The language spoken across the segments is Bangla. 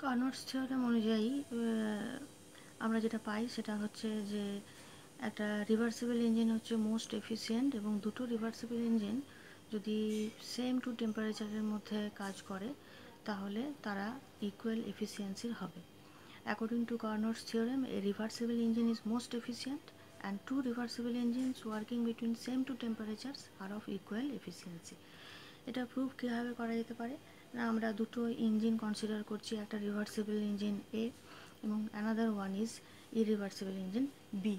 কার্নোটস থিওরেম অনুযায়ী আমরা যেটা পাই সেটা হচ্ছে যে একটা রিভার্সিবল ইঞ্জিন হচ্ছে মোস্ট এফিসিয়েন্ট, এবং দুটো রিভার্সিবল ইঞ্জিন যদি সেম টু টেম্পারেচারের মধ্যে কাজ করে তাহলে তারা ইকুয়াল এফিসিয়েন্সির হবে। According to Carnot's theorem, a reversible engine is most efficient and two reversible engines working between same two temperatures are of equal efficiency. এটা প্রুফ কীভাবে করা যেতে পারে না, আমরা দুটো ইঞ্জিন কনসিডার করছি, একটা রিভার্সিবল ইঞ্জিন এ এবং another one is irreversible engine B.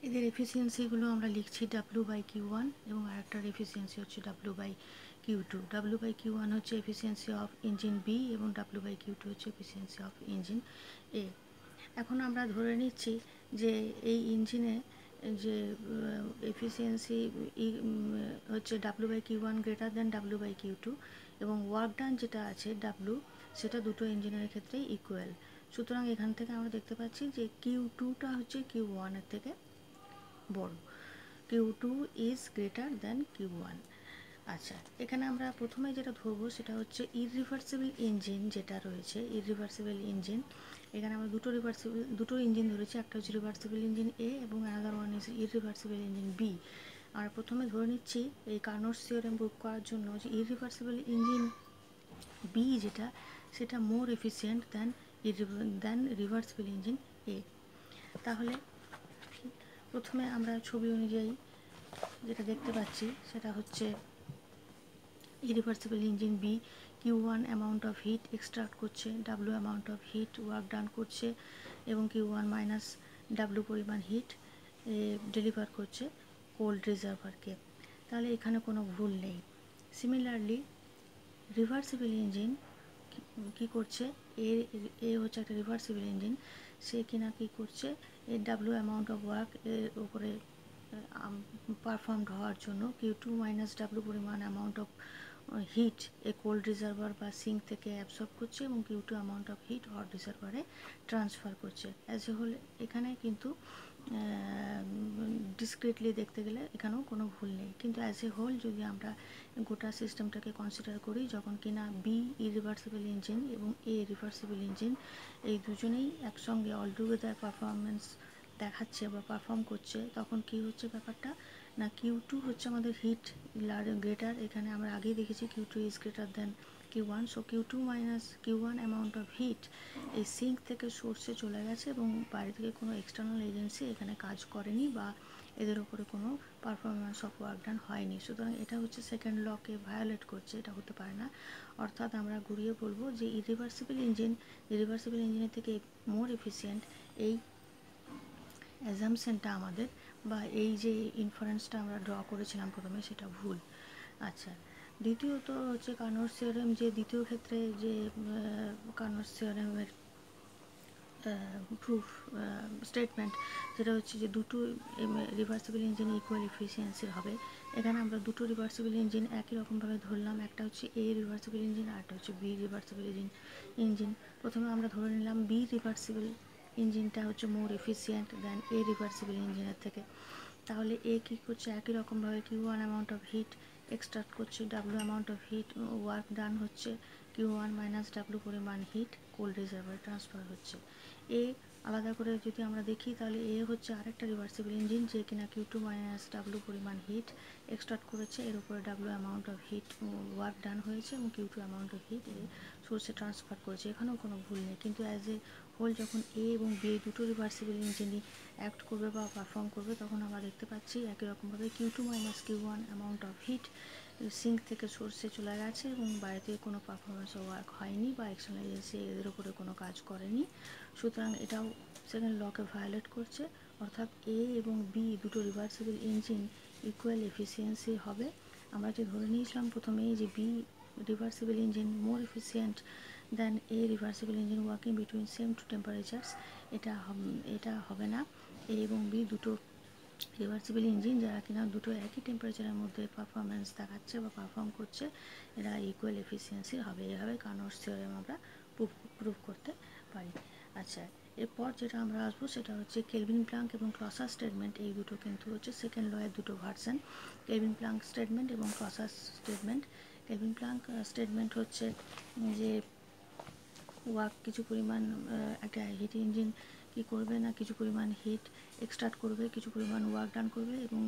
এদের এফিসিয়েন্সিগুলো আমরা লিখছি W/Q1 এবং আরেকটার এফিসিয়েন্সি হচ্ছে W/Q2। W/Q1 হচ্ছে এফিসিয়েন্সি অফ ইঞ্জিন বি এবং W/Q2 হচ্ছে এফিসিয়েন্সি অফ ইঞ্জিন এ। এখন আমরা ধরে নিচ্ছি যে এই ইঞ্জিনে যে এফিসিয়েন্সি হচ্ছে W/Q1 গ্রেটার দেন W/Q2 এবং ওয়ার্ক ডান যেটা আছে W, সেটা দুটো ইঞ্জিনের ক্ষেত্রেই ইকুয়াল। সুতরাং এখান থেকে আমরা দেখতে পাচ্ছি যে Q2টা হচ্ছে Q1 এর থেকে বড়, Q2 is greater than Q1। আচ্ছা, এখানে আমরা প্রথমে যেটা ধরবো সেটা হচ্ছে ইররিভার্সিবল ইঞ্জিন যেটা রয়েছে, ইররিভার্সিবল ইঞ্জিন, এখানে আমরা দুটো ইঞ্জিন ধরেছি, একটা হচ্ছে রিভার্সিবল ইঞ্জিন এ এবং another one is irreversible engine B. আমরা প্রথমে ধরে নিচ্ছি এই কার্নোটস থিওরেম প্রুভ করার জন্য যে ইররিভার্সিবল ইঞ্জিন বি যেটা, সেটা মোর এফিসিয়েন্ট দেন রিভার্সিবল ইঞ্জিন এ। তাহলে প্রথমে আমরা ছবি অনুযায়ী যেটা দেখতে পাচ্ছি সেটা হচ্ছে irreversible engine B Q1 amount of heat extract করছে, W amount of heat work done করছে এবং Q1 মাইনাস W পরিমাণ হিট ডেলিভার করছে কোল্ড রিজার্ভারকে। তাহলে এখানে কোনো ভুল নেই। সিমিলারলি রিভার্সিবল ইঞ্জিন কী করছে, এ হচ্ছে একটা রিভার্সিবল ইঞ্জিন, সে কিনা কী করছে, এর W অ্যামাউন্ট অফ ওয়ার্ক এর উপরে পারফর্মড হওয়ার জন্য Q2 মাইনাস W পরিমাণ amount of heat a cold reservoir বা সিঙ্ক থেকে অ্যাবসর্ব করছে এবং Q2 amount of heat hot রিজার্ভারে ট্রান্সফার করছে। অ্যাজ এ হোল এখানে কিন্তু ডিসক্রিটলি দেখতে গেলে এখানেও কোনো ভুল নেই, কিন্তু অ্যাজ এ হোল যদি আমরা গোটা সিস্টেমটাকে কনসিডার করি, যখন কিনা বি ইরিভার্সিবল ইঞ্জিন এবং এ রিভার্সিবল ইঞ্জিন এই দুজনেই একসঙ্গে অলটুগেদার পারফরমেন্স দেখাচ্ছে বা পারফর্ম করছে, তখন কি হচ্ছে ব্যাপারটা না, Q2 হচ্ছে আমাদের হিট গ্রেটার, এখানে আমরা আগেই দেখেছি Q2 is greater than Q1, so Q2 minus Q1 amount of hit এই সিঙ্ক থেকে সোর্সে চলে গেছে এবং বাইরে থেকে কোনো এক্সটার্নাল এজেন্সি এখানে কাজ করেনি বা এদের উপরে কোনো পারফরমেন্স অফ ওয়ার্ক ডান হয়নি। সুতরাং এটা হচ্ছে সেকেন্ড লকে ভায়োলেট করছে, এটা হতে পারে না। অর্থাৎ আমরা ঘুরিয়ে বলবো যে ইরিভার্সিবল ইঞ্জিনের থেকে মোর এফিসিয়েন্ট, এই অ্যাজামশনটা আমাদের বা এই যে ইনফারেন্সটা আমরা ড্র করেছিলাম প্রথমে, সেটা ভুল। আচ্ছা, দ্বিতীয়ত হচ্ছে কার্নোটস থিওরেম, যে দ্বিতীয় ক্ষেত্রে যে কার্নোটস থিওরেমের প্রুফ স্টেটমেন্ট, সেটা হচ্ছে যে দুটো রিভার্সিবল ইঞ্জিন ইকুয়াল এফিসিয়েন্সির হবে। এখানে আমরা দুটো রিভার্সিবল ইঞ্জিন একই রকমভাবে ধরলাম, একটা হচ্ছে এ রিভার্সিবল ইঞ্জিন আর একটা হচ্ছে বি রিভার্সিবল ইঞ্জিন। প্রথমে আমরা ধরে নিলাম বি রিভার্সিবল ইঞ্জিনটা হচ্ছে মোর এফিসিয়েন্ট দেন এ রিভার্সিবল ইঞ্জিনের থেকে। তাহলে এ কী করছে, একই রকমভাবে Q1 amount of heat extract করছে, W amount of heat work ডান হচ্ছে, Q1 মাইনাস W পরিমাণ হিট কোল্ড রিজার্ভারে ট্রান্সফার হচ্ছে। এ আলাদা করে যদি আমরা দেখি তাহলে এ হচ্ছে আরেকটা রিভার্সিবল ইঞ্জিন যে কিনা Q2 মাইনাস W পরিমাণ হিট এক্সট্রাক্ট করেছে, এর উপরে W amount of heat work done হয়েছে এবং Q2 amount of heat a সোর্সে ট্রান্সফার করেছে, এখানেও কোনো ভুল নেই। কিন্তু অ্যাজ এ হোল যখন এ এবং বি দুটো রিভার্সিবল ইঞ্জিনই অ্যাক্ট করবে বা পারফর্ম করবে, তখন আমরা দেখতে পাচ্ছি একই রকমভাবে Q2 minus Q1 amount of heat sink থেকে সোর্সে চলে গেছে এবং বাইরে থেকে কোনো পারফরমেন্স ওয়ার্ক হয়নি বা এক্সটার্নাল এজেন্সি এদের উপরে কোনো কাজ করেনি। সুতরাং এটাও সেকেন্ড লকে ভায়োলেট করছে, অর্থাৎ এ এবং বি দুটো রিভার্সিবল ইঞ্জিন ইকুয়াল এফিসিয়েন্সি হবে। আমরা যে ধরে নিয়েছিলাম প্রথমেই যে B reversible engine more efficient than A reversible engine working between same two temperatures, এটা হবে না। এ এবং বি দুটো রিভার্সিবল ইঞ্জিন যারা কিনা দুটো একই টেম্পারেচারের মধ্যে পারফরমেন্স দেখাচ্ছে বা পারফর্ম করছে, এরা ইকুয়াল এফিসিয়েন্সির হবে। এভাবে কার্নোটস থিওরেম আমরা প্রুভ করতে পারি। আচ্ছা, এরপর যেটা আমরা আসবো সেটা হচ্ছে কেলভিন প্লাঙ্ক এবং ক্লসার স্টেটমেন্ট। এই দুটো কিন্তু হচ্ছে সেকেন্ড লয়ের দুটো ভার্সন, কেলভিন প্লাঙ্ক স্টেটমেন্ট এবং ক্লসার স্টেটমেন্ট। কেলভিন প্লাঙ্ক স্টেটমেন্ট হচ্ছে যে ওয়ার্ক কিছু পরিমাণ একটা হিট ইঞ্জিন কী করবে না কিছু পরিমাণ হিট এক্সট্রাক্ট করবে, কিছু পরিমাণ ওয়ার্ক ডান করবে এবং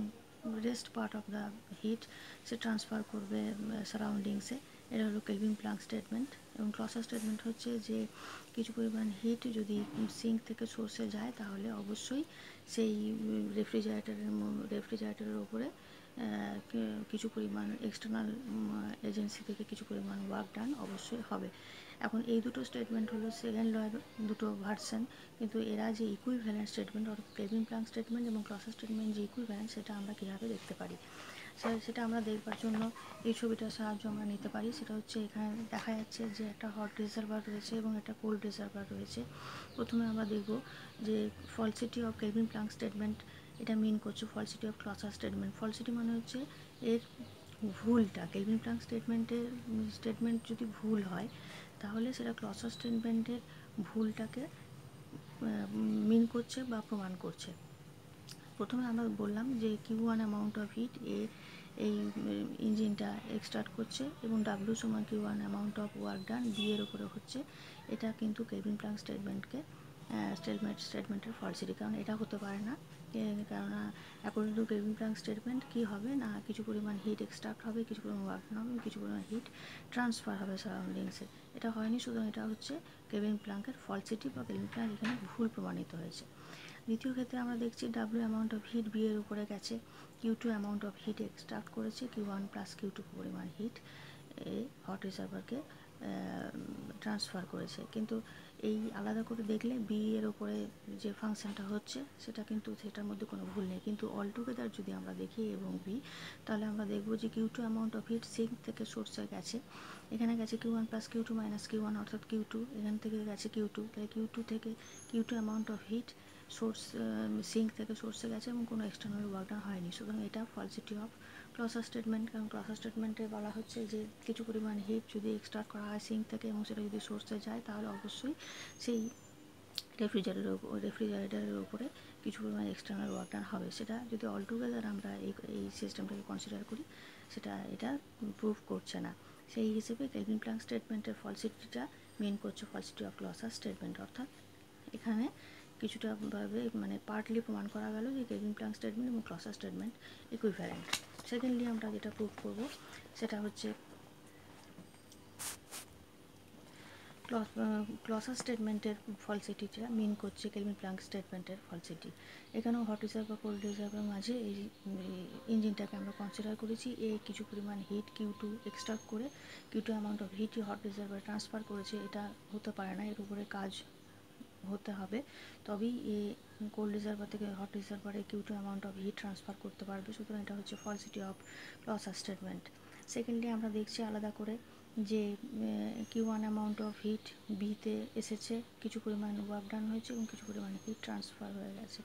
rest part of the heat সে ট্রান্সফার করবে সারাউন্ডিংসে। এটা হলো কেলভিন প্লাঙ্ক স্টেটমেন্ট। এবং ক্লসার স্টেটমেন্ট হচ্ছে যে কিছু পরিমাণ হিট যদি সিঙ্ক থেকে সোর্সে যায় তাহলে অবশ্যই সেই রেফ্রিজারেটরের ওপরে কিছু পরিমাণ এক্সটার্নাল এজেন্সি থেকে কিছু পরিমাণ ওয়ার্ক ডান অবশ্যই হবে। এখন এই দুটো স্টেটমেন্ট হলো সেকেন্ড লয়ের দুটো ভার্সন, কিন্তু এরা যে ইকুইভ্যালেন্ট স্টেটমেন্ট অর্থাৎ কেলভিন প্লাঙ্ক স্টেটমেন্ট এবং ক্লসার স্টেটমেন্ট যে ইকুইভ্যালেন্ট সেটা আমরা কীভাবে দেখতে পারি, সেটা আমরা দেখবার জন্য এই ছবিটার সাহায্য আমরা নিতে পারি। সেটা হচ্ছে এখানে দেখা যাচ্ছে যে একটা হট রিজার্ভার রয়েছে এবং একটা কোল্ড রিজার্ভার রয়েছে। প্রথমে আমরা দেখব যে ফলসিটি অফ কেলভিন প্লাঙ্ক স্টেটমেন্ট এটা মিন করছে ফলসিটি অফ ক্লসার স্টেটমেন্ট। ফলসিটি মানে হচ্ছে এর ভুলটা। কেলভিন প্লাঙ্ক স্টেটমেন্ট যদি ভুল হয় তাহলে সেটা ক্লসার স্টেটমেন্টের ভুলটাকে মিন করছে বা প্রমাণ করছে। প্রথমে আমরা বললাম যে Q1 অ্যামাউন্ট অফ হিট এই ইঞ্জিনটা এক্সট্রাক্ট করছে এবং W সমান Q1 amount of work done B এর উপরে হচ্ছে। এটা কিন্তু কেলভিন প্লাঙ্ক স্টেটমেন্টের ফলসিটি, কারণ এটা হতে পারে না। কেননা according to Kelvin Planck statement কী হবে না কিছু পরিমাণ হিট এক্সট্রাক্ট হবে, কিছু পরিমাণ ওয়ার্ক ডান হবে, কিছু পরিমাণ হিট ট্রান্সফার হবে সারাউন্ডিংসে। এটা হয়নি, সুতরাং এটা হচ্ছে কেলভিন প্লাঙ্কের ফলসিটি বা কেলভিন প্লাঙ্ক এখানে ভুল প্রমাণিত হয়েছে। দ্বিতীয় ক্ষেত্রে আমরা দেখছি W amount of heat B এর উপরে গেছে, Q2 amount of heat extract করেছে, Q1 প্লাস Q2 পরিমাণ হিট এই হট রিজার্ভারকে ট্রান্সফার করেছে। কিন্তু এই আলাদা করে দেখলে বি এর ওপরে যে ফাংশনটা হচ্ছে সেটা কিন্তু সেটার মধ্যে কোনো ভুল নেই। কিন্তু অলটুগেদার যদি আমরা দেখি এবং বি, তাহলে আমরা দেখব যে Q2 amount of heat sink থেকে সোর্সে গেছে। এখানে গেছে Q1 plus Q2 minus Q1 অর্থাৎ Q2, এখান থেকে গেছে Q2, তাহলে Q2 থেকে Q2 amount of heat source sink থেকে সোর্সে গেছে এবং কোনো এক্সটার্নাল ওয়ার্ক ডান হয়নি। সুতরাং এটা ফলসিটি অফ ক্লসার স্টেটমেন্ট। কারণ ক্লসার স্টেটমেন্টে বলা হচ্ছে যে কিছু পরিমাণ হিট যদি এক্সট্রাক্ট করা হয় সিঙ্ক থেকে এবং সেটা যদি সোর্সে যায় তাহলে অবশ্যই সেই রেফ্রিজারেটরের উপরে কিছু পরিমাণ এক্সটার্নাল ওয়ার্ক ডান হবে। সেটা যদি অলটুগেদার আমরা এই সিস্টেমটাকে কনসিডার করি এটা প্রুভ করছে না। সেই হিসেবে কেলভিন প্লাঙ্ক স্টেটমেন্টের ফলসিটিটা মিন করছে ফলসিটি অফ ক্লসার স্টেটমেন্ট। অর্থাৎ এখানে কিছুটা ভাবে মানে পার্টলি প্রমাণ করা গেল যে কেলভিন প্লাঙ্ক স্টেটমেন্ট এবং ক্লসার স্টেটমেন্ট ইকুইভ্যালেন্ট। সেকেন্ডলি আমরা যেটা প্রুভ করব সেটা হচ্ছে ক্লসার স্টেটমেন্টের ফলসিটিটা মিন করছে কেলভিন প্লাঙ্ক স্টেটমেন্টের ফলসিটি। এখানেও হট রিজার্ভ বা কোল্ড রিজার্ভের মাঝে এই ইঞ্জিনটাকে আমরা কনসিডার করেছি। কিছু পরিমাণ হিট Q2 এক্সট্রাক্ট করে Q2 অ্যামাউন্ট অফ হিটই হট রিজার্ভারে ট্রান্সফার করেছে। এটা হতে পারে না, এর উপরে কাজ হতে হবে তবেই কোল্ড রিজার্ভার থেকে হট রিজার্ভারে Q2 amount of heat transfer করতে পারবে। সুতরাং এটা হচ্ছে falsity of Clausius statement. Secondly আমরা দেখছি আলাদা করে যে Q1 অ্যামাউন্ট অফ হিট বিতে এসেছে, কিছু পরিমাণ ওয়ার্ক ডান হয়েছে এবং কিছু পরিমাণ হিট ট্রান্সফার হয়ে গেছে।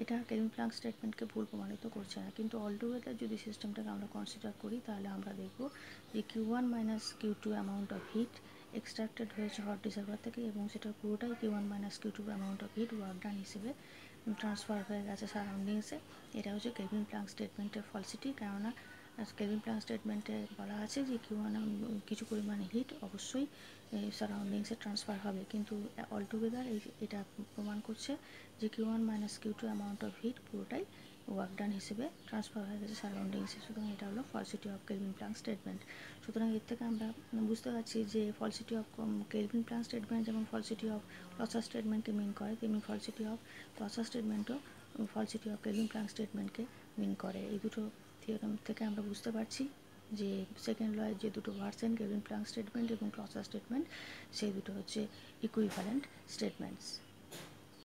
এটা কেলভিন প্লাঙ্ক স্টেটমেন্টকে ভুল প্রমাণিত করছে না। কিন্তু অলটুগেদার যদি সিস্টেমটাকে আমরা কনসিডার করি তাহলে আমরা দেখব যে Q1 minus Q2 amount of hit extracted হয়েছে হট রিজার্ভার থেকে এবং সেটা পুরোটাই Q1 minus Q2 amount of heat work ডান হিসেবে ট্রান্সফার হয়ে গেছে সারাউন্ডিংসে। এটা হচ্ছে কেলভিন প্লাঙ্ক স্টেটমেন্টের ফলসিটি। কেননা কেলভিন প্লাঙ্ক স্টেটমেন্টে বলা আছে যে Q1 কিছু পরিমাণ হিট অবশ্যই সারাউন্ডিংসে ট্রান্সফার হবে, কিন্তু অলটুগেদার এটা প্রমাণ করছে যে Q1 minus Q2 amount of hit পুরোটাই ওয়ার্ক ডান হিসেবে ট্রান্সফার হয়ে গেছে সারাউন্ডিংসে। সুতরাং এটা হলো ফলসিটি অফ কেলভিন প্লাঙ্ক স্টেটমেন্ট। সুতরাং এর থেকে আমরা বুঝতে পারছি যে ফলসিটি অফ কেলভিন প্লাঙ্ক স্টেটমেন্ট যেমন ফলসিটি অফ ক্লসার স্টেটমেন্টকে মিন করে, তেমনি ফলসিটি অফ ক্লসার স্টেটমেন্টও ফলসিটি অফ কেলভিন প্লাঙ্ক স্টেটমেন্টকে মিন করে। এই দুটো থিওরাম থেকে আমরা বুঝতে পারছি যে সেকেন্ড লয়ের যে দুটো ভার্সন কেলভিন প্লাঙ্ক স্টেটমেন্ট এবং ক্লসার স্টেটমেন্ট সেই দুটো হচ্ছে ইকুইভ্যালেন্ট স্টেটমেন্টস।